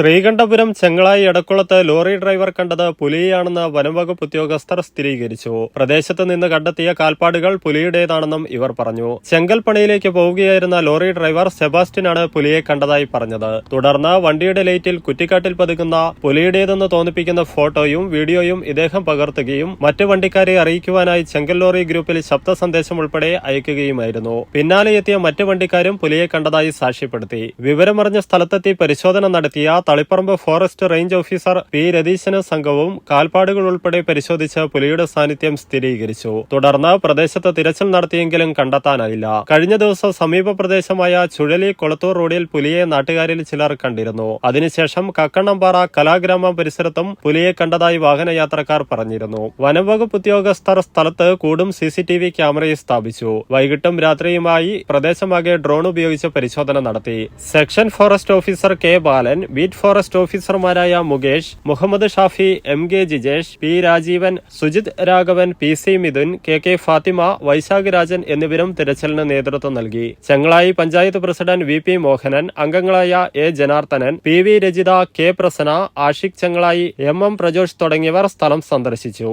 Sreekandapuram Chengalayi എടക്കുളത്ത് lorry driver കണ്ടത് പുലിയെയാണെന്ന് വനംവകുപ്പ് ഉദ്യോഗസ്ഥർ സ്ഥിരീകരിച്ചു. പ്രദേശത്ത് നിന്ന് കണ്ടെത്തിയ കാൽപ്പാടുകൾ പുലിയുടേതാണെന്നും ഇവർ പറഞ്ഞു. ചെങ്കൽപ്പണിയിലേക്ക് പോവുകയായിരുന്ന ലോറി ഡ്രൈവർ സെബാസ്റ്റ്യനാണ് പുലിയെ കണ്ടതായി പറഞ്ഞത്. തുടർന്ന് വണ്ടിയുടെ ലൈറ്റിൽ കുറ്റിക്കാട്ടിൽ പതുങ്ങുന്ന പുലിയുടേതെന്ന് തോന്നിപ്പിക്കുന്ന ഫോട്ടോയും വീഡിയോയും ഇദ്ദേഹം പകർത്തുകയും മറ്റ് വണ്ടിക്കാരെ അറിയിക്കുവാനായി ചെങ്കൽ ലോറി ഗ്രൂപ്പിൽ ശബ്ദ സന്ദേശം ഉൾപ്പെടെ അയക്കുകയുമായിരുന്നു. പിന്നാലെ എത്തിയ മറ്റ് വണ്ടിക്കാരും പുലിയെ കണ്ടതായി സാക്ഷ്യപ്പെടുത്തി. വിവരമറിഞ്ഞ സ്ഥലത്തെത്തി പരിശോധന നടത്തിയ Taliparamba forest range officer P Ratheeshan സംഘവും കാൽപ്പാടുകൾ ഉൾപ്പെടെ പരിശോധിച്ച് പുലിയുടെ സാന്നിധ്യം സ്ഥിരീകരിച്ചു. തുടർന്ന് പ്രദേശത്ത് തിരച്ചിൽ നടത്തിയെങ്കിലും കണ്ടെത്താനായില്ല. കഴിഞ്ഞ ദിവസം സമീപ പ്രദേശമായ ചുഴലി കൊളത്തൂർ റോഡിൽ പുലിയെ നാട്ടുകാരിൽ ചിലർ കണ്ടിരുന്നു. അതിനുശേഷം കക്കണ്ണംപാറ കലാഗ്രാമം പരിസരത്തും പുലിയെ കണ്ടതായി വാഹനയാത്രക്കാർ പറഞ്ഞിരുന്നു. വനംവകുപ്പ് ഉദ്യോഗസ്ഥർ സ്ഥലത്ത് കൂടും CCTV ക്യാമറയിൽ സ്ഥാപിച്ചു. വൈകിട്ടും രാത്രിയുമായി പ്രദേശമാകെ ഡ്രോൺ ഉപയോഗിച്ച് പരിശോധന നടത്തി. സെക്ഷൻ ഫോറസ്റ്റ് ഓഫീസർ കെ ബാലൻ, ബീറ്റ് ഫോറസ്റ്റ് ഓഫീസർമാരായ Mukesh, Muhammad Shafi, MK Jijesh, P Rajeevan, Sujith Raghavan, PC Mithun, KK Fathima, Vaishakh Rajan എന്നിവരും തിരച്ചിലിന് നേതൃത്വം നൽകി. ചെങ്ങളായി പഞ്ചായത്ത് പ്രസിഡന്റ് VP മോഹനൻ, അംഗങ്ങളായ A Janardhanan, PV Rajitha, K Prasanna, Ashiq Chengalayi, MM Prajosh തുടങ്ങിയവർ സ്ഥലം സന്ദർശിച്ചു.